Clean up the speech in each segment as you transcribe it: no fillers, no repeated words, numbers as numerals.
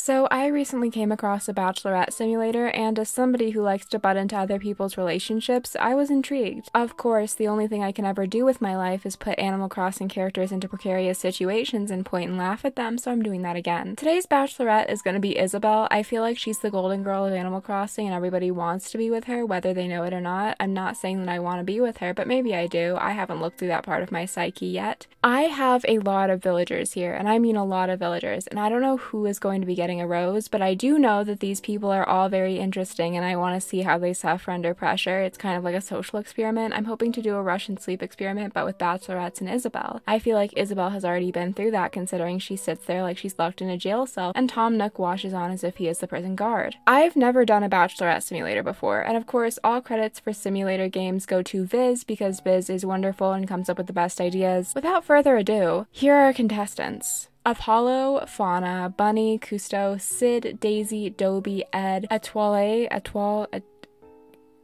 So I recently came across a Bachelorette simulator, and as somebody who likes to butt into other people's relationships, I was intrigued. Of course, the only thing I can ever do with my life is put Animal Crossing characters into precarious situations and point and laugh at them, so I'm doing that again. Today's Bachelorette is going to be Isabelle. I feel like she's the golden girl of Animal Crossing and everybody wants to be with her, whether they know it or not. I'm not saying that I want to be with her, but maybe I do. I haven't looked through that part of my psyche yet. I have a lot of villagers here, and I mean a lot of villagers, and I don't know who is going to be getting a rose, but I do know that these people are all very interesting, and I want to see how they suffer under pressure. It's kind of like a social experiment. I'm hoping to do a Russian sleep experiment, but with Bachelorettes and Isabelle. I feel like Isabelle has already been through that, considering she sits there like she's locked in a jail cell, and Tom Nook washes on as if he is the prison guard. I've never done a Bachelorette simulator before, and of course, all credits for simulator games go to Viz, because Viz is wonderful and comes up with the best ideas. Without further ado, here are our contestants. Apollo, Fauna, Bunny, Cousteau, Sid, Daisy, Dobie, Ed,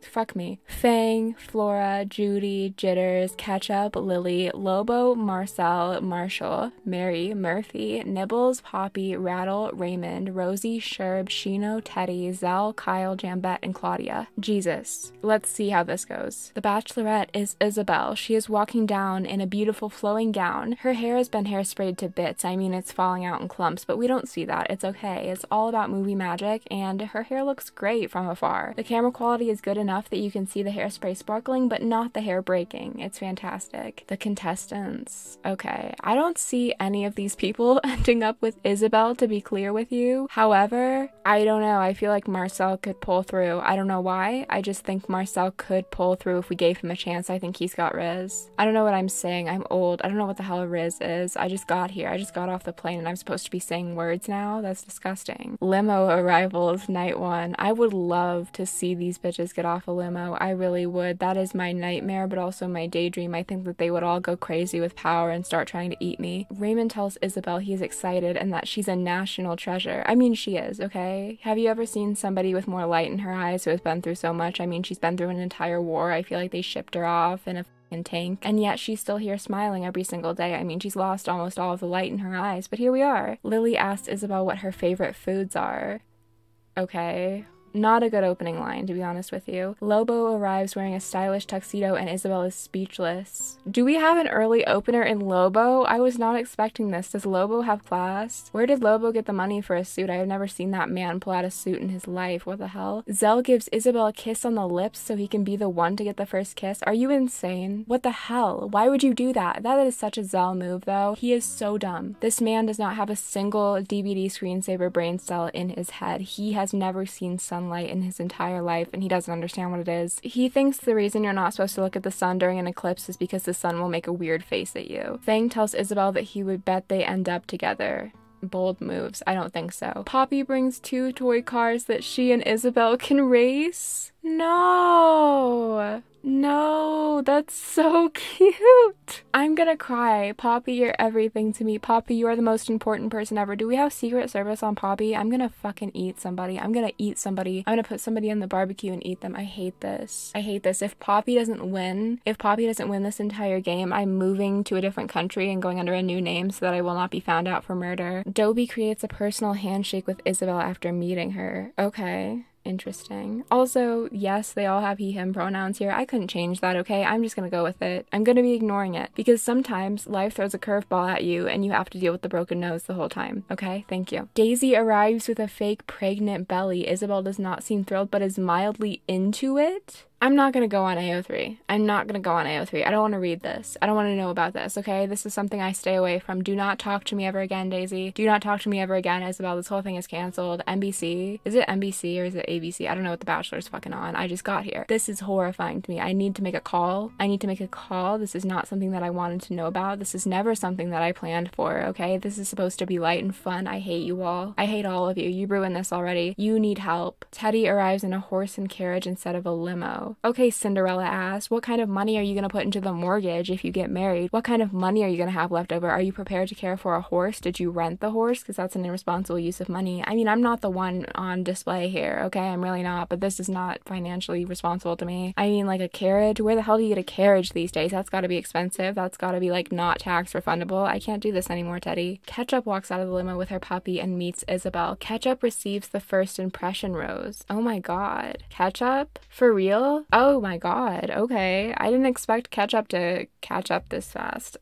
fuck me, Fang, Flora, Judy, Jitters, Ketchup, Lily, Lobo, Marcel, Marshall, Mary, Murphy, Nibbles, Poppy, Rattle, Raymond, Rosie, Sherb, Shino, Teddy, Zell, Kyle, Jambette, and Claudia. Jesus. Let's see how this goes. The Bachelorette is Isabelle. She is walking down in a beautiful flowing gown. Her hair has been hairsprayed to bits. I mean, it's falling out in clumps, but we don't see that. It's okay. It's all about movie magic, and her hair looks great from afar. The camera quality is good enough that you can see the hairspray sparkling, but not the hair breaking. It's fantastic. The contestants. Okay, I don't see any of these people ending up with Isabelle, to be clear with you. However, I don't know. I feel like Marcel could pull through. I don't know why. I just think Marcel could pull through if we gave him a chance. I think he's got Riz. I don't know what I'm saying. I'm old. I don't know what the hell a Riz is. I just got here. I just got off the plane and I'm supposed to be saying words now? That's disgusting. Limo arrivals, night one. I would love to see these bitches get off a limo. I really would. That is my nightmare, but also my daydream. I think that they would all go crazy with power and start trying to eat me. Raymond tells Isabelle he's excited and that she's a national treasure. I mean, she is, okay? Have you ever seen somebody with more light in her eyes who has been through so much? I mean, she's been through an entire war. I feel like they shipped her off in a tank, and yet she's still here smiling every single day. I mean, she's lost almost all of the light in her eyes, but here we are. Lily asked Isabelle what her favorite foods are. Okay. Not a good opening line, to be honest with you. Lobo arrives wearing a stylish tuxedo and Isabelle is speechless. Do we have an early opener in Lobo? I was not expecting this. Does Lobo have class? Where did Lobo get the money for a suit? I have never seen that man pull out a suit in his life. What the hell? Zell gives Isabelle a kiss on the lips so he can be the one to get the first kiss. Are you insane? What the hell? Why would you do that? That is such a Zell move, though. He is so dumb. This man does not have a single DVD screensaver brain cell in his head. He has never seen sunlight in his entire life, and he doesn't understand what it is. He thinks the reason you're not supposed to look at the sun during an eclipse is because the sun will make a weird face at you. Fang tells Isabelle that he would bet they end up together. Bold moves. I don't think so. Poppy brings 2 toy cars that she and Isabelle can race. No! No, that's so cute. I'm gonna cry. Poppy, you're everything to me. Poppy, you are the most important person ever. Do we have Secret Service on Poppy? I'm gonna fucking eat somebody. I'm gonna eat somebody. I'm gonna put somebody on the barbecue and eat them. I hate this. I hate this. If Poppy doesn't win this entire game, I'm moving to a different country and going under a new name so that I will not be found out for murder. Dobie creates a personal handshake with Isabelle after meeting her. Okay. Interesting. Also, yes, they all have he, him pronouns here. I couldn't change that, okay? I'm just gonna go with it. I'm gonna be ignoring it because sometimes life throws a curveball at you and you have to deal with the broken nose the whole time, okay? Thank you. Daisy arrives with a fake pregnant belly. Isabelle does not seem thrilled but is mildly into it. I'm not gonna go on AO3. I'm not gonna go on AO3. I don't want to read this. I don't want to know about this, okay? This is something I stay away from. Do not talk to me ever again, Daisy. Do not talk to me ever again, Isabelle. This whole thing is canceled. NBC. Is it NBC or is it ABC? I don't know what The Bachelor's fucking on. I just got here. This is horrifying to me. I need to make a call. This is not something that I wanted to know about. This is never something that I planned for, okay? This is supposed to be light and fun. I hate you all. I hate all of you. You ruined this already. You need help. Teddy arrives in a horse and carriage instead of a limo. no. Okay, Cinderella asked, what kind of money are you gonna put into the mortgage if you get married? What kind of money are you gonna have left over? Are you prepared to care for a horse? Did you rent the horse? Because that's an irresponsible use of money. I mean, I'm not the one on display here, okay? I'm really not, but this is not financially responsible to me. I mean, like a carriage? Where the hell do you get a carriage these days? That's gotta be expensive. That's gotta be like not tax refundable. I can't do this anymore, Teddy. Ketchup walks out of the limo with her puppy and meets Isabelle. Ketchup receives the first impression rose. Oh my god. Ketchup? For real? Oh my god. Okay. I didn't expect Ketchup to catch up this fast.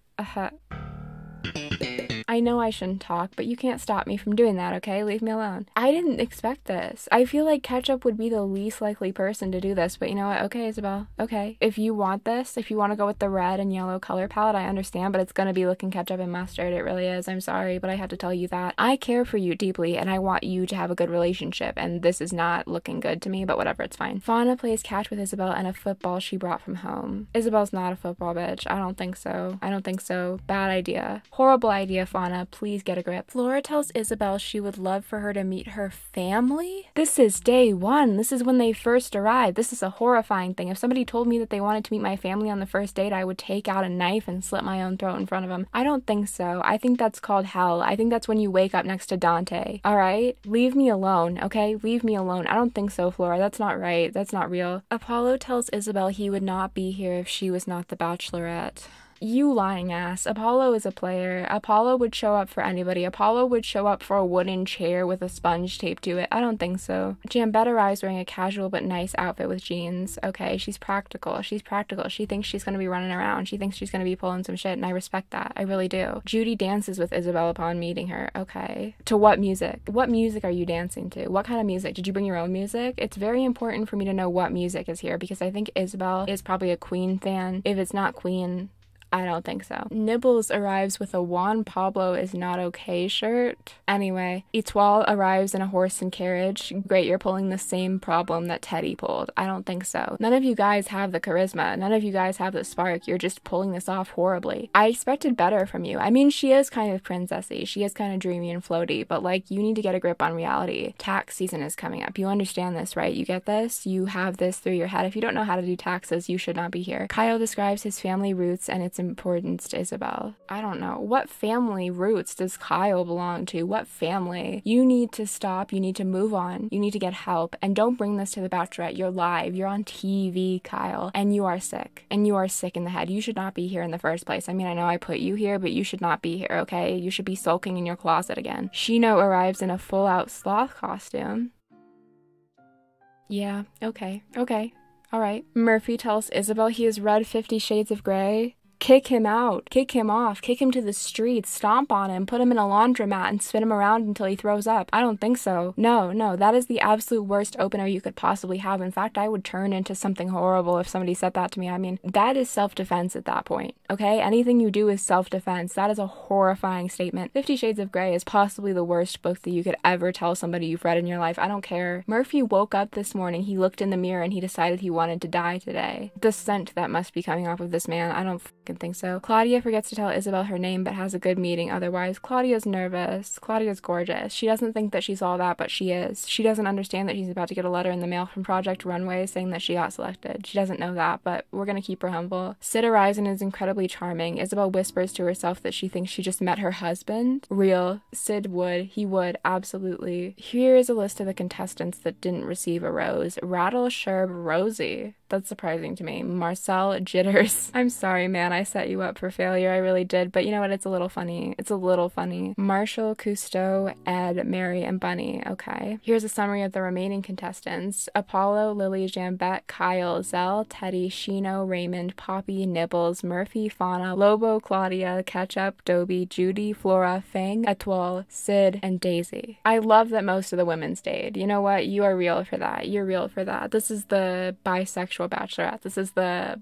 I know I shouldn't talk, but you can't stop me from doing that, okay? Leave me alone. I didn't expect this. I feel like Ketchup would be the least likely person to do this, but you know what? Okay, Isabelle. Okay. If you want this, if you want to go with the red and yellow color palette, I understand, but it's gonna be looking ketchup and mustard. It really is. I'm sorry, but I had to tell you that. I care for you deeply, and I want you to have a good relationship, and this is not looking good to me, but whatever, it's fine. Fauna plays catch with Isabelle and a football she brought from home. Isabelle's not a football bitch. I don't think so. I don't think so. Bad idea. Horrible idea, Fauna. Please get a grip. Flora tells Isabelle she would love for her to meet her family. This is day one. This is when they first arrived. This is a horrifying thing. If somebody told me that they wanted to meet my family on the first date, I would take out a knife and slit my own throat in front of them. I don't think so. I think that's called hell. I think that's when you wake up next to Dante. All right? Leave me alone, okay? Leave me alone. I don't think so, Flora. That's not right. That's not real. Apollo tells Isabelle he would not be here if she was not the Bachelorette. You lying ass. Apollo is a player. Apollo would show up for anybody. Apollo would show up for a wooden chair with a sponge taped to it. I don't think so. Jambette arrives wearing a casual but nice outfit with jeans. Okay, she's practical. She's practical. She thinks she's gonna be running around. She thinks she's gonna be pulling some shit, and I respect that. I really do. Judy dances with Isabelle upon meeting her. Okay. To what music? What music are you dancing to? What kind of music? Did you bring your own music? It's very important for me to know what music is here, because I think Isabelle is probably a Queen fan. If it's not Queen, I don't think so. Nibbles arrives with a Juan Pablo is not okay shirt. Anyway, Etoile arrives in a horse and carriage. Great, you're pulling the same problem that Teddy pulled. I don't think so. None of you guys have the charisma. None of you guys have the spark. You're just pulling this off horribly. I expected better from you. I mean, she is kind of princessy. She is kind of dreamy and floaty, but like, you need to get a grip on reality. Tax season is coming up. You understand this, right? You get this? You have this through your head. If you don't know how to do taxes, you should not be here. Kyle describes his family roots and its importance to Isabelle. I don't know. What family roots does Kyle belong to? What family? You need to stop. You need to move on. You need to get help. And don't bring this to the Bachelorette. You're live. You're on TV, Kyle. And you are sick. And you are sick in the head. You should not be here in the first place. I mean, I know I put you here, but you should not be here, okay? You should be sulking in your closet again. Shino arrives in a full-out sloth costume. Yeah, okay. All right. Murphy tells Isabelle he has read 50 Shades of Grey. Kick him out, kick him off, kick him to the streets, stomp on him, put him in a laundromat and spin him around until he throws up. I don't think so. No, that is the absolute worst opener you could possibly have. In fact, I would turn into something horrible if somebody said that to me. I mean, that is self-defense at that point, okay? Anything you do is self-defense. That is a horrifying statement. 50 Shades of Grey is possibly the worst book that you could ever tell somebody you've read in your life. I don't care. Murphy woke up this morning, he looked in the mirror, and he decided he wanted to die today. The scent that must be coming off of this man, I don't think so. Claudia forgets to tell Isabelle her name but has a good meeting otherwise. Claudia's nervous. Claudia's gorgeous. She doesn't think that she's all that, but she is. She doesn't understand that she's about to get a letter in the mail from Project Runway saying that she got selected. She doesn't know that, but we're gonna keep her humble. Sid arrives and is incredibly charming. Isabelle whispers to herself that she thinks she just met her husband. Real. Sid would. He would. Absolutely. Here is a list of the contestants that didn't receive a rose. Rattle, Sherb, Rosie. That's surprising to me. Marcel, Jitters. I'm sorry, man. I set you up for failure. I really did. But you know what? It's a little funny. It's a little funny. Marshall, Cousteau, Ed, Mary, and Bunny. Okay. Here's a summary of the remaining contestants. Apollo, Lily, Jambette, Kyle, Zell, Teddy, Shino, Raymond, Poppy, Nibbles, Murphy, Fauna, Lobo, Claudia, Ketchup, Dobie, Judy, Flora, Fang, Etoile, Sid, and Daisy. I love that most of the women stayed. You know what? You are real for that. You're real for that. This is the bisexual Bachelorette. This is the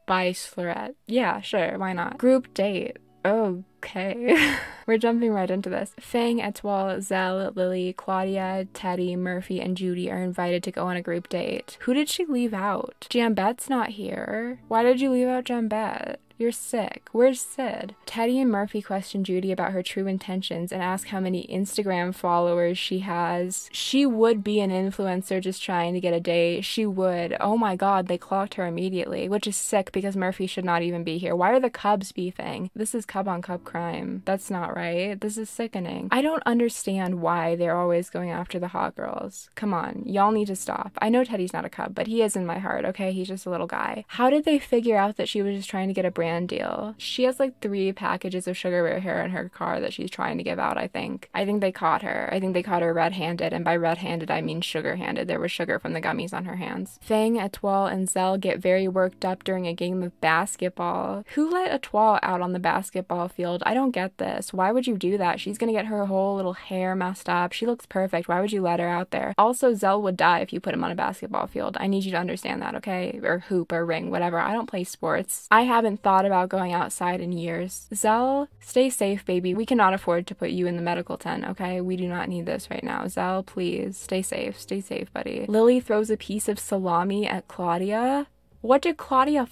Bachelorette. Yeah, sure, why not? Group date. Okay. We're jumping right into this. Fang, Etoile, Zell, Lily, Claudia, Teddy, Murphy, and Judy are invited to go on a group date. Who did she leave out? Jambette's not here. Why did you leave out Jambette? You're sick. Where's Sid? Teddy and Murphy question Judy about her true intentions and ask how many Instagram followers she has. She would be an influencer just trying to get a date. She would. Oh my god, they clocked her immediately, which is sick because Murphy should not even be here. Why are the Cubs beefing? This is Cub on Cub crime. That's not right. This is sickening. I don't understand why they're always going after the hot girls. Come on, y'all need to stop. I know Teddy's not a Cub, but he is in my heart, okay? He's just a little guy. How did they figure out that she was just trying to get a brand deal? She has like 3 packages of sugar bear hair in her car that she's trying to give out, I think. I think they caught her. I think they caught her red-handed, and by red-handed I mean sugar-handed. There was sugar from the gummies on her hands. Fang, Etoile, and Zell get very worked up during a game of basketball. Who let Etoile out on the basketball field? I don't get this. Why would you do that? She's gonna get her whole little hair messed up. She looks perfect. Why would you let her out there? Also, Zell would die if you put him on a basketball field. I need you to understand that, okay? Or hoop or ring, whatever. I don't play sports. I haven't thought about going outside in years. Zell, stay safe, baby. We cannot afford to put you in the medical tent, okay? We do not need this right now. Zell, please, stay safe. Stay safe, buddy. Lily throws a piece of salami at Claudia. What did Claudia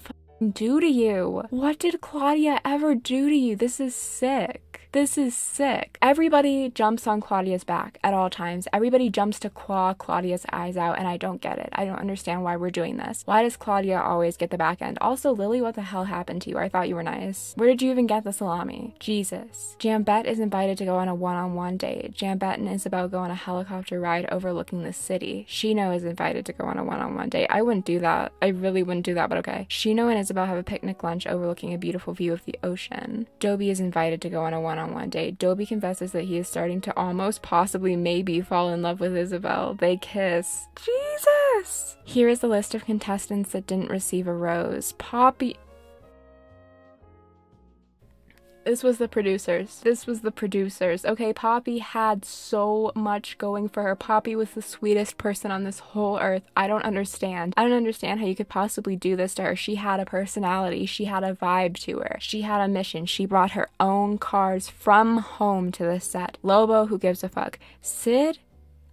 do to you? What did Claudia ever do to you? This is sick. This is sick. Everybody jumps on Claudia's back at all times. Everybody jumps to claw Claudia's eyes out, and I don't get it. I don't understand why we're doing this. Why does Claudia always get the back end? Also, Lily, what the hell happened to you? I thought you were nice. Where did you even get the salami? Jesus. Jambette is invited to go on a one-on-one date. Jambette and Isabelle go on a helicopter ride overlooking the city. Shino is invited to go on a one-on-one date. I wouldn't do that. I really wouldn't do that, but okay. Shino and Isabelle have a picnic lunch overlooking a beautiful view of the ocean. Dobie is invited to go on a one-on-one date. Dobie confesses that he is starting to almost, possibly, maybe fall in love with Isabelle. They kiss. Jesus! Here is the list of contestants that didn't receive a rose. Poppy... This was the producers. This was the producers. Okay, Poppy had so much going for her. Poppy was the sweetest person on this whole earth. I don't understand. I don't understand how you could possibly do this to her. She had a personality. She had a vibe to her. She had a mission. She brought her own cars from home to the set. Lobo, who gives a fuck? Sid?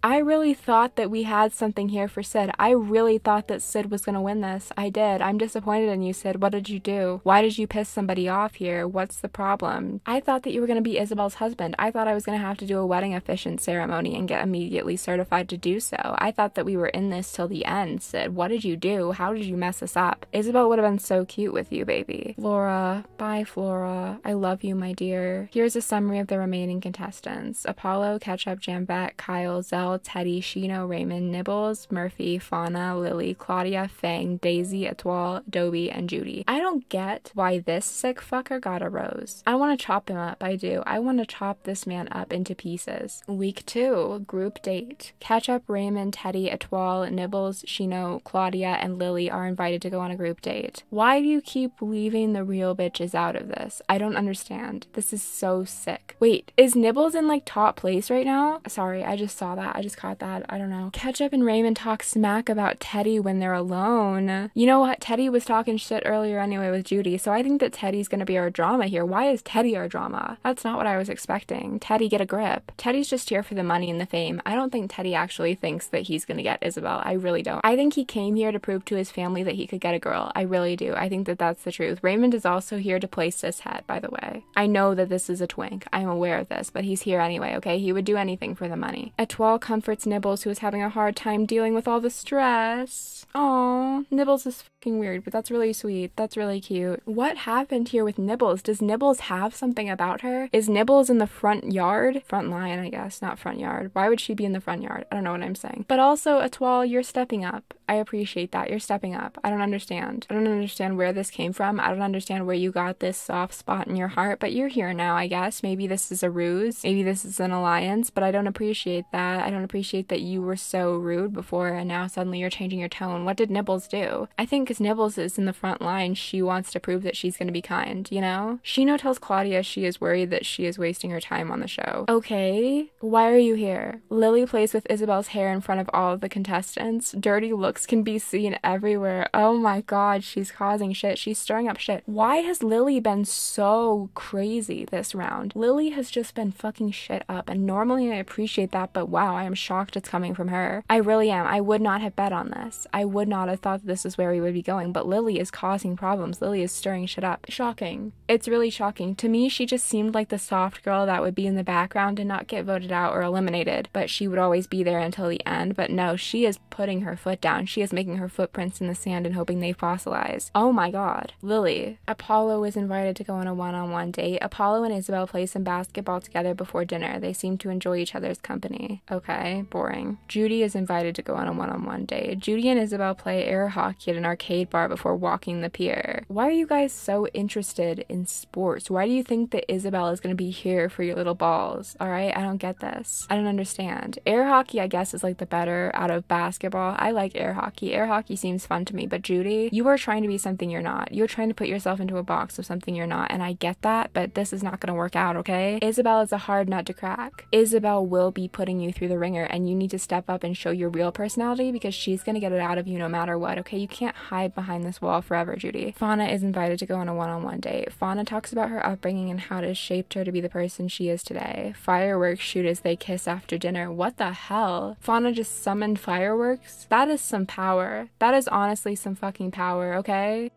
I really thought that we had something here for Sid. I really thought that Sid was gonna win this. I did. I'm disappointed in you, Sid. What did you do? Why did you piss somebody off here? What's the problem? I thought that you were gonna be Isabelle's husband. I thought I was gonna have to do a wedding officiant ceremony and get immediately certified to do so. I thought that we were in this till the end, Sid. What did you do? How did you mess us up? Isabelle would have been so cute with you, baby. Flora. Bye, Flora. I love you, my dear. Here's a summary of the remaining contestants. Apollo, Ketchup, Jambette, Kyle, Zell, Teddy, Shino, Raymond, Nibbles, Murphy, Fauna, Lily, Claudia, Fang, Daisy, Etoile, Dobie, and Judy. I don't get why this sick fucker got a rose. I want to chop him up. I do. I want to chop this man up into pieces. Week 2, group date. Ketchup, Raymond, Teddy, Etoile, Nibbles, Shino, Claudia, and Lily are invited to go on a group date. Why do you keep leaving the real bitches out of this? I don't understand. This is so sick. Wait, is Nibbles in like top place right now? Sorry, I just saw that. I just caught that. I don't know. Ketchup and Raymond talk smack about Teddy when they're alone. You know what? Teddy was talking shit earlier anyway with Judy, so I think that Teddy's gonna be our drama here. Why is Teddy our drama? That's not what I was expecting. Teddy, get a grip. Teddy's just here for the money and the fame. I don't think Teddy actually thinks that he's gonna get Isabelle. I really don't. I think he came here to prove to his family that he could get a girl. I really do. I think that that's the truth. Raymond is also here to play cishet, by the way. I know that this is a twink. I'm aware of this, but he's here anyway, okay? He would do anything for the money. Etoile comforts Nibbles, who is having a hard time dealing with all the stress. Aww, Nibbles is fucking weird, but that's really sweet. That's really cute. What happened here with Nibbles? Does Nibbles have something about her? Is Nibbles in the front yard? Front line, I guess, not front yard. Why would she be in the front yard? I don't know what I'm saying. But also, Etoile, you're stepping up. I appreciate that. You're stepping up. I don't understand. I don't understand where this came from. I don't understand where you got this soft spot in your heart, but you're here now, I guess. Maybe this is a ruse. Maybe this is an alliance, but I don't appreciate that. I don't appreciate that you were so rude before and now suddenly you're changing your tone. What did Nibbles do? I think because Nibbles is in the front line, she wants to prove that she's going to be kind, you know? Shino tells Claudia she is worried that she is wasting her time on the show. Okay, why are you here? Lily plays with Isabelle's hair in front of all of the contestants. Dirty looks looks can be seen everywhere. Oh my god, she's causing shit. She's stirring up shit. Why has Lily been so crazy this round? Lily has just been fucking shit up, and normally I appreciate that, but wow, I am shocked it's coming from her. I really am. I would not have bet on this. I would not have thought that this is where we would be going, but Lily is causing problems. Lily is stirring shit up. Shocking. It's really shocking. To me, she just seemed like the soft girl that would be in the background and not get voted out or eliminated, but she would always be there until the end. But no, she is putting her foot down. She is making her footprints in the sand and hoping they fossilize. Oh my god. Lily. Apollo was invited to go on a one-on-one date. Apollo and Isabelle play some basketball together before dinner. They seem to enjoy each other's company. Okay, boring. Judy is invited to go on a one-on-one date. Judy and Isabelle play air hockey at an arcade bar before walking the pier. Why are you guys so interested in sports? Why do you think that Isabelle is going to be here for your little balls? Alright, I don't get this. I don't understand. Air hockey, I guess, is like the better out of basketball. I like air hockey. Air hockey seems fun to me, but Judy, you are trying to be something you're not. You're trying to put yourself into a box of something you're not, and I get that, but this is not going to work out, okay? Isabelle is a hard nut to crack. Isabelle will be putting you through the ringer, and you need to step up and show your real personality because she's going to get it out of you no matter what, okay? You can't hide behind this wall forever, Judy. Fauna is invited to go on a one-on-one date. Fauna talks about her upbringing and how it has shaped her to be the person she is today. Fireworks shoot as they kiss after dinner. What the hell? Fauna just summoned fireworks? That is some power. That is honestly some fucking power, okay?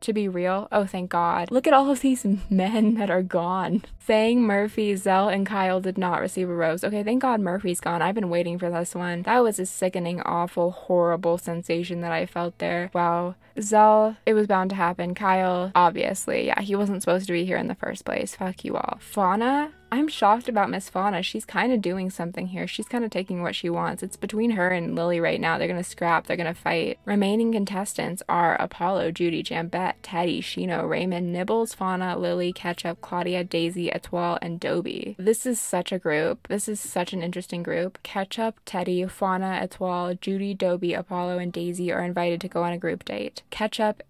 To be real, oh thank god. Look at all of these men that are gone. Fang, Murphy, Zell, and Kyle did not receive a rose. Okay, thank god Murphy's gone. I've been waiting for this one. That was a sickening, awful, horrible sensation that I felt there. Wow. Zell, it was bound to happen. Kyle, obviously, yeah, he wasn't supposed to be here in the first place. Fuck you all. Fauna? I'm shocked about Miss Fauna. She's kind of doing something here. She's kind of taking what she wants. It's between her and Lily right now. They're gonna scrap. They're gonna fight. Remaining contestants are Apollo, Judy, Jambette, Teddy, Shino, Raymond, Nibbles, Fauna, Lily, Ketchup, Claudia, Daisy, Etoile, and Dobie. This is such a group. This is such an interesting group. Ketchup, Teddy, Fauna, Etoile, Judy, Dobie, Apollo, and Daisy are invited to go on a group date. Ketchup...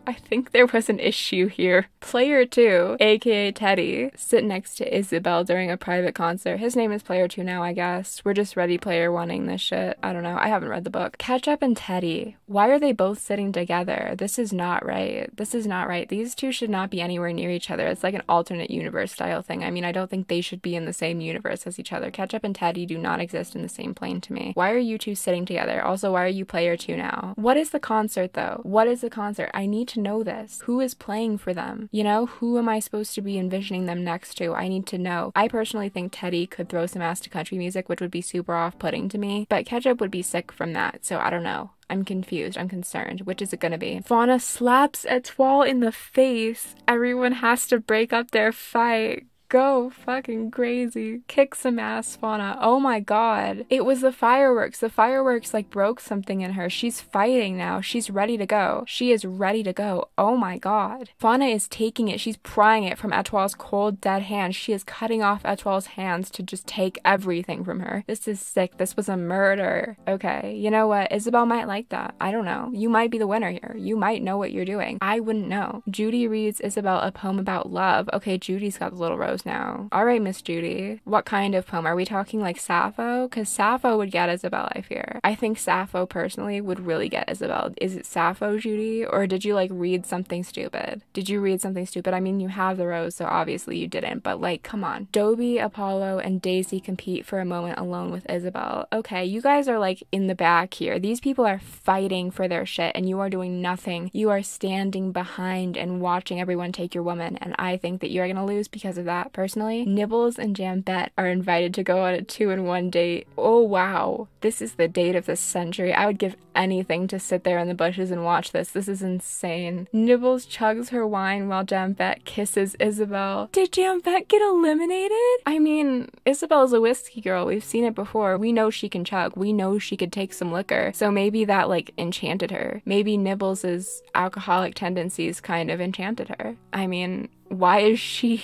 I think there was an issue here. Player 2, aka Teddy, sit next to Isabelle during a private concert. His name is Player 2 now, I guess. We're just Ready Player 1ing this shit. I don't know. I haven't read the book. Ketchup and Teddy. Why are they both sitting together? This is not right. This is not right. These two should not be anywhere near each other. It's like an alternate universe style thing. I mean, I don't think they should be in the same universe as each other. Ketchup and Teddy do not exist in the same plane to me. Why are you two sitting together? Also, why are you Player 2 now? What is the concert though? What is the concert? I need to know this. Who is playing for them? You know, who am I supposed to be envisioning them next to? I need to know. I personally think Teddy could throw some ass to country music, which would be super off-putting to me, but Ketchup would be sick from that, so I don't know. I'm confused. I'm concerned. Which is it gonna be? Fauna slaps Etoile in the face. Everyone has to break up their fight. Go fucking crazy. Kick some ass, Fauna. Oh my god. It was the fireworks. The fireworks like broke something in her. She's fighting now. She's ready to go. She is ready to go. Oh my god. Fauna is taking it. She's prying it from Etoile's cold, dead hands. She is cutting off Etoile's hands to just take everything from her. This is sick. This was a murder. Okay, you know what? Isabelle might like that. I don't know. You might be the winner here. You might know what you're doing. I wouldn't know. Judy reads Isabelle a poem about love. Okay, Judy's got the little rose now. All right, Miss Judy. What kind of poem? Are we talking like Sappho? Because Sappho would get Isabelle, I fear. I think Sappho personally would really get Isabelle. Is it Sappho, Judy? Or did you like read something stupid? Did you read something stupid? I mean, you have the rose, so obviously you didn't, but like, come on. Dobie, Apollo, and Daisy compete for a moment alone with Isabelle. Okay, you guys are like in the back here. These people are fighting for their shit and you are doing nothing. You are standing behind and watching everyone take your woman, and I think that you're gonna lose because of that. Personally, Nibbles and Jambette are invited to go on a 2-in-1 date. Oh wow, this is the date of the century. I would give anything to sit there in the bushes and watch this. This is insane. Nibbles chugs her wine while Jambette kisses Isabelle. Did Jambette get eliminated? I mean, Isabelle's a whiskey girl. We've seen it before. We know she can chug. We know she could take some liquor. So maybe that like enchanted her. Maybe Nibbles's alcoholic tendencies kind of enchanted her. I mean, why is she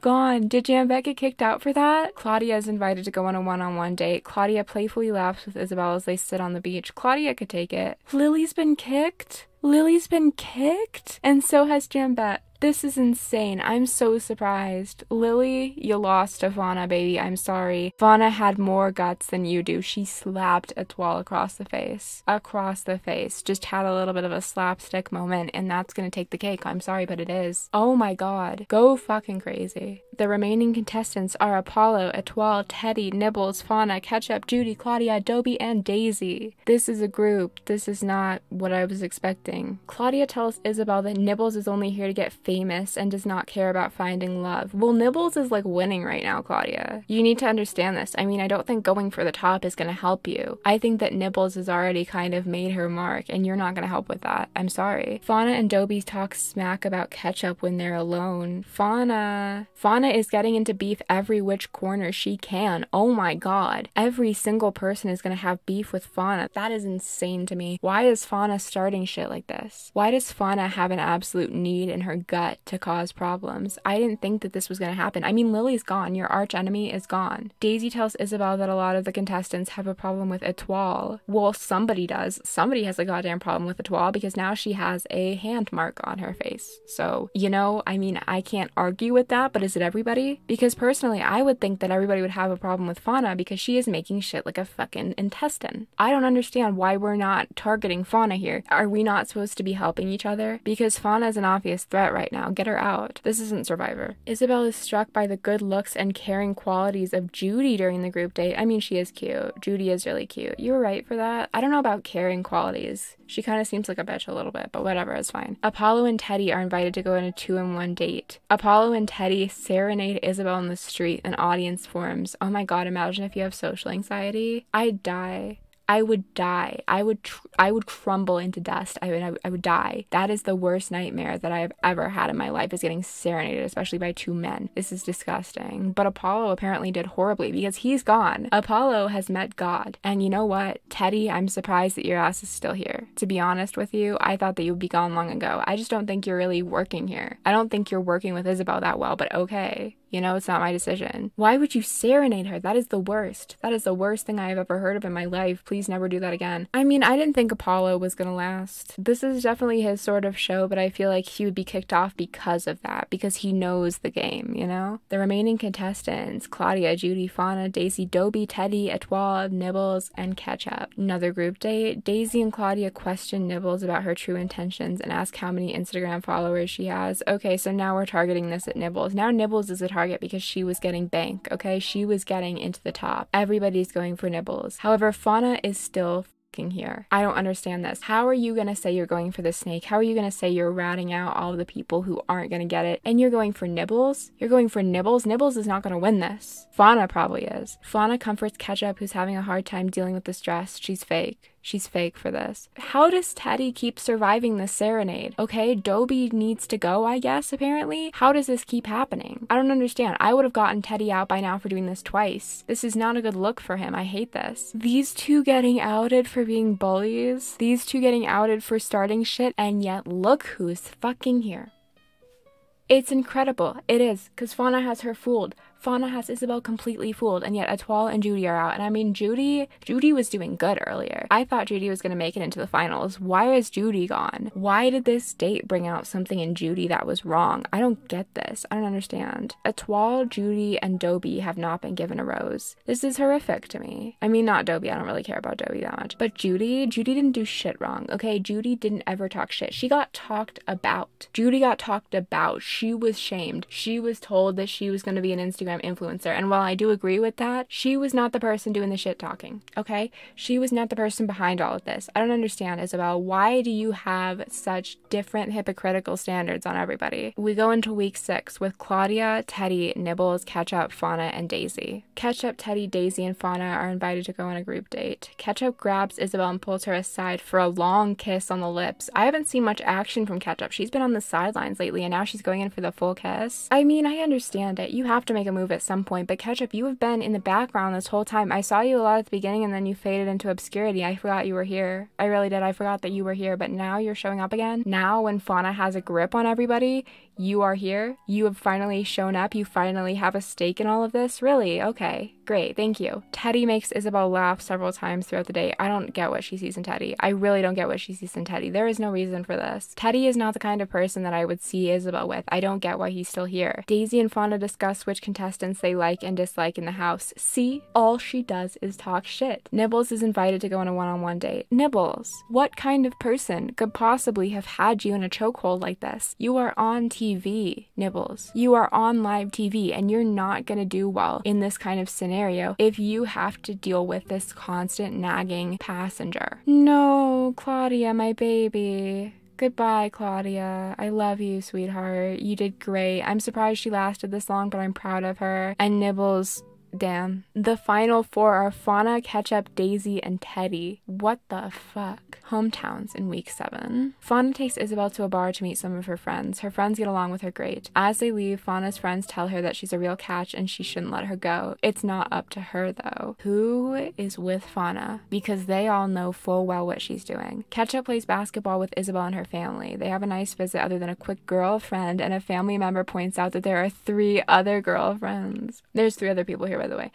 gone? Did Jambette get kicked out for that? Claudia is invited to go on a one-on-one date. Claudia playfully laughs with Isabelle as they sit on the beach. Claudia could take it. Lily's been kicked? Lily's been kicked? And so has Jambette. This is insane. I'm so surprised. Lily, you lost to Fauna, baby. I'm sorry. Fauna had more guts than you do. She slapped Etoile across the face. Across the face. Just had a little bit of a slapstick moment, and that's gonna take the cake. I'm sorry, but it is. Oh my god. Go fucking crazy. The remaining contestants are Apollo, Etoile, Teddy, Nibbles, Fauna, Ketchup, Judy, Claudia, Dobie, and Daisy. This is a group. This is not what I was expecting. Claudia tells Isabelle that Nibbles is only here to get famous and does not care about finding love. Well, Nibbles is like winning right now, Claudia. You need to understand this. I mean, I don't think going for the top is going to help you. I think that Nibbles has already kind of made her mark, and you're not going to help with that. I'm sorry. Fauna and Dobie talk smack about Ketchup when they're alone. Fauna is getting into beef every which corner she can. Oh my god. Every single person is going to have beef with Fauna. That is insane to me. Why is Fauna starting shit like this? Why does Fauna have an absolute need in her gut to cause problems? I didn't think that this was going to happen. I mean, Lily's gone. Your arch enemy is gone. Daisy tells Isabelle that a lot of the contestants have a problem with Etoile. Well, somebody does. Somebody has a goddamn problem with Etoile because now she has a hand mark on her face. So, you know, I mean, I can't argue with that, but is it everybody? Because personally, I would think that everybody would have a problem with Fauna because she is making shit like a fucking intestine. I don't understand why we're not targeting Fauna here. Are we not supposed to be helping each other? Because Fauna is an obvious threat right now. Get her out. This isn't Survivor. Isabelle is struck by the good looks and caring qualities of Judy during the group date. I mean, she is cute. Judy is really cute. You were right for that. I don't know about caring qualities. She kind of seems like a bitch a little bit, but whatever, it's fine. Apollo and Teddy are invited to go on a 2-in-1 date. Apollo and Teddy serenade Isabelle in the street and audience forms. Oh my god, imagine if you have social anxiety. I'd die. I would die. I would crumble into dust. I would die. That is the worst nightmare that I've ever had in my life, is getting serenaded, especially by two men. This is disgusting. But Apollo apparently did horribly because he's gone. Apollo has met God. And you know what? Teddy, I'm surprised that your ass is still here. To be honest with you, I thought that you would be gone long ago. I just don't think you're really working here. I don't think you're working with Isabelle that well, but okay. You know, it's not my decision. Why would you serenade her? That is the worst. That is the worst thing I have ever heard of in my life. Please never do that again. I mean, I didn't think Apollo was gonna last. This is definitely his sort of show, but I feel like he would be kicked off because of that, because he knows the game, you know? The remaining contestants, Claudia, Judy, Fauna, Daisy, Dobie, Teddy, Etoile, Nibbles, and Ketchup. Another group date. Daisy and Claudia question Nibbles about her true intentions and ask how many Instagram followers she has. Okay, so now we're targeting this at Nibbles. Now Nibbles is a target because she was getting bank, okay? She was getting into the top. Everybody's going for Nibbles. However, Fauna is still here. I don't understand this. How are you gonna say you're going for the snake? How are you gonna say you're ratting out all of the people who aren't gonna get it? And you're going for Nibbles? You're going for Nibbles? Nibbles is not gonna win this. Fauna probably is. Fauna comforts Ketchup, who's having a hard time dealing with the stress. She's fake. She's fake for this. How does Teddy keep surviving this serenade? Okay, Dobie needs to go, I guess, apparently. How does this keep happening? I don't understand. I would have gotten Teddy out by now for doing this twice. This is not a good look for him. I hate this. These two getting outed for being bullies. These two getting outed for starting shit. And yet, look who's fucking here. It's incredible. It is. Because Fauna has her fooled. Fauna has Isabelle completely fooled, and yet Etoile and Judy are out. And I mean, Judy was doing good earlier. I thought Judy was going to make it into the finals. Why is Judy gone? Why did this date bring out something in Judy that was wrong? I don't get this. I don't understand. Etoile, Judy, and Dobie have not been given a rose. This is horrific to me. I mean, not Dobie. I don't really care about Dobie that much. But Judy didn't do shit wrong, okay? Judy didn't ever talk shit. She got talked about. Judy got talked about. She was shamed. She was told that she was going to be an Instagram influencer, and while I do agree with that, she was not the person doing the shit talking, okay? She was not the person behind all of this. I don't understand, Isabelle. Why do you have such different hypocritical standards on everybody? We go into week 6 with Claudia, Teddy, Nibbles, Ketchup, Fauna, and Daisy. Ketchup, Teddy, Daisy, and Fauna are invited to go on a group date. Ketchup grabs Isabelle and pulls her aside for a long kiss on the lips. I haven't seen much action from Ketchup. She's been on the sidelines lately, and now she's going in for the full kiss. I mean, I understand it. You have to make a move at some point, but Ketchup, you have been in the background this whole time. I saw you a lot at the beginning, and then you faded into obscurity. I forgot you were here. I really did. I forgot that you were here, but now you're showing up again. Now, when Fauna has a grip on everybody, You are here? You have finally shown up? You finally have a stake in all of this? Really? Okay. Great, thank you. Teddy makes Isabelle laugh several times throughout the day. I don't get what she sees in Teddy. I really don't get what she sees in Teddy. There is no reason for this. Teddy is not the kind of person that I would see Isabelle with. I don't get why he's still here. Daisy and Fauna discuss which contestants they like and dislike in the house. See? All she does is talk shit. Nibbles is invited to go on a one-on-one date. Nibbles, what kind of person could possibly have had you in a chokehold like this? You are on TV, Nibbles. You are on live TV, and you're not gonna do well in this kind of scenario if you have to deal with this constant nagging passenger. No, Claudia, my baby. Goodbye, Claudia. I love you, sweetheart. You did great. I'm surprised she lasted this long, but I'm proud of her. And Nibbles, damn. The final four are Fauna, Ketchup, Daisy, and Teddy. What the fuck? Hometowns in week 7. Fauna takes Isabelle to a bar to meet some of her friends. Her friends get along with her great. As they leave, Fauna's friends tell her that she's a real catch and she shouldn't let her go. It's not up to her though. Who is with Fauna? Because they all know full well what she's doing. Ketchup plays basketball with Isabelle and her family. They have a nice visit other than a quick girlfriend, and a family member points out that there are 3 other girlfriends. There's 3 other people here, by the way.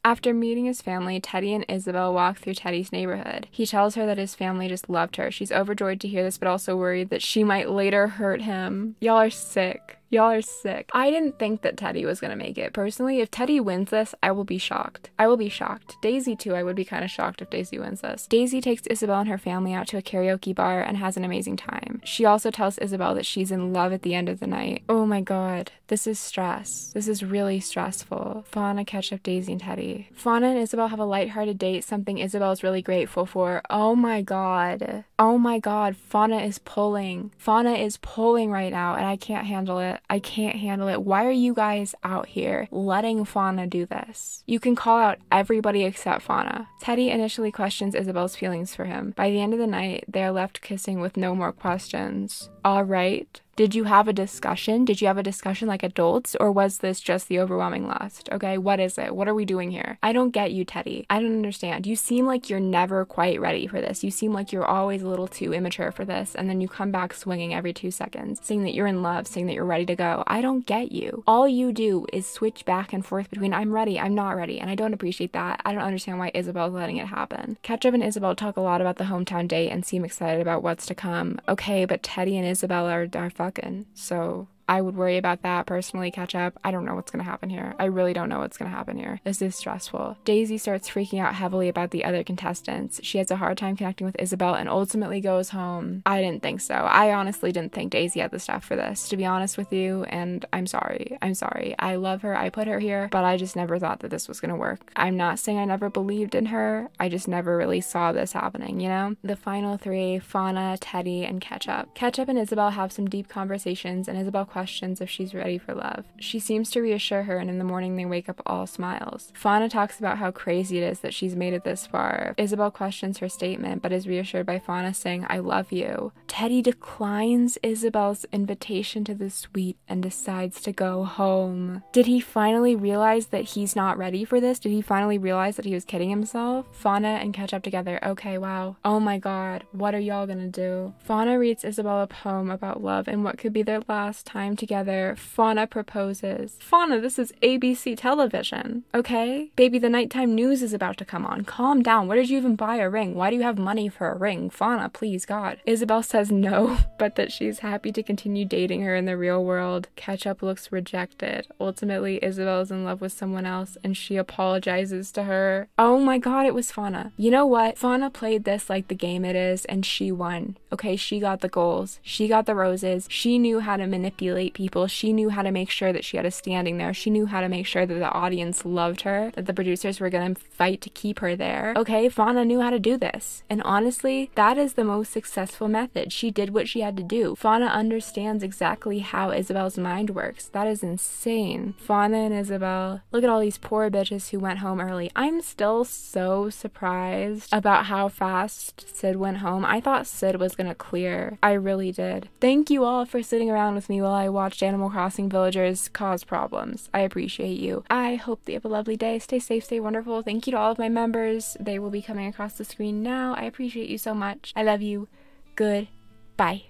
After meeting his family, Teddy and Isabelle walk through Teddy's neighborhood. He tells her that his family just loved her. She's overjoyed to hear this, but also worried that she might later hurt him. Y'all are sick. Y'all are sick. I didn't think that Teddy was gonna make it. Personally, if Teddy wins this, I will be shocked. I will be shocked. Daisy too, I would be kind of shocked if Daisy wins this. Daisy takes Isabelle and her family out to a karaoke bar and has an amazing time. She also tells Isabelle that she's in love at the end of the night. Oh my god, this is stress. This is really stressful. Fauna, Ketchup, Daisy, and Teddy. Fauna and Isabelle have a lighthearted date, something Isabelle is really grateful for. Oh my god. Oh my god, Fauna is pulling. Fauna is pulling right now, and I can't handle it. I can't handle it. Why are you guys out here letting Fauna do this? You can call out everybody except Fauna. Teddy initially questions Isabelle's feelings for him. By the end of the night, they are left kissing with no more questions. All right. Did you have a discussion? Did you have a discussion like adults, or was this just the overwhelming lust? Okay, what is it? What are we doing here? I don't get you, Teddy. I don't understand. You seem like you're never quite ready for this. You seem like you're always a little too immature for this, and then you come back swinging every 2 seconds, saying that you're in love, saying that you're ready to go. I don't get you. All you do is switch back and forth between I'm ready, I'm not ready, and I don't appreciate that. I don't understand why Isabelle's letting it happen. Ketchup and Isabelle talk a lot about the hometown date and seem excited about what's to come. Okay, but Teddy and Isabelle are fucking, so I would worry about that personally. Ketchup, I don't know what's gonna happen here. I really don't know what's gonna happen here. This is stressful. Daisy starts freaking out heavily about the other contestants. She has a hard time connecting with Isabelle and ultimately goes home. I didn't think so. I honestly didn't think Daisy had the stuff for this, to be honest with you, and I'm sorry. I'm sorry. I love her. I put her here, but I just never thought that this was gonna work. I'm not saying I never believed in her. I just never really saw this happening, you know? The final 3, Fauna, Teddy, and Ketchup. Ketchup and Isabelle have some deep conversations, and Isabelle questions if she's ready for love. She seems to reassure her, and in the morning they wake up all smiles. Fauna talks about how crazy it is that she's made it this far. Isabelle questions her statement, but is reassured by Fauna saying, I love you. Teddy declines Isabelle's invitation to the suite and decides to go home. Did he finally realize that he's not ready for this? Did he finally realize that he was kidding himself? Fauna and Ketchup together. Okay, wow. Oh my god. What are y'all gonna do? Fauna reads Isabelle a poem about love and what could be their last time together. Fauna proposes. Fauna, this is ABC television, okay? Baby, the nighttime news is about to come on. Calm down. Where did you even buy a ring? Why do you have money for a ring? Fauna, please, God. Isabelle says no, but that she's happy to continue dating her in the real world. Ketchup looks rejected. Ultimately, Isabelle is in love with someone else, and she apologizes to her. Oh my god, it was Fauna. You know what? Fauna played this like the game it is, and she won. Okay, she got the goals. She got the roses. She knew how to manipulate people. She knew how to make sure that she had a standing there. She knew how to make sure that the audience loved her, that the producers were going to fight to keep her there. Okay, Fauna knew how to do this. And honestly, that is the most successful method. She did what she had to do. Fauna understands exactly how Isabelle's mind works. That is insane. Fauna and Isabelle, look at all these poor bitches who went home early. I'm still so surprised about how fast Sid went home. I thought Sid was going to clear. I really did. Thank you all for sitting around with me while I watched Animal Crossing villagers cause problems. I appreciate you. I hope they have a lovely day. Stay safe, stay wonderful. Thank you to all of my members. They will be coming across the screen now. I appreciate you so much. I love you. Goodbye.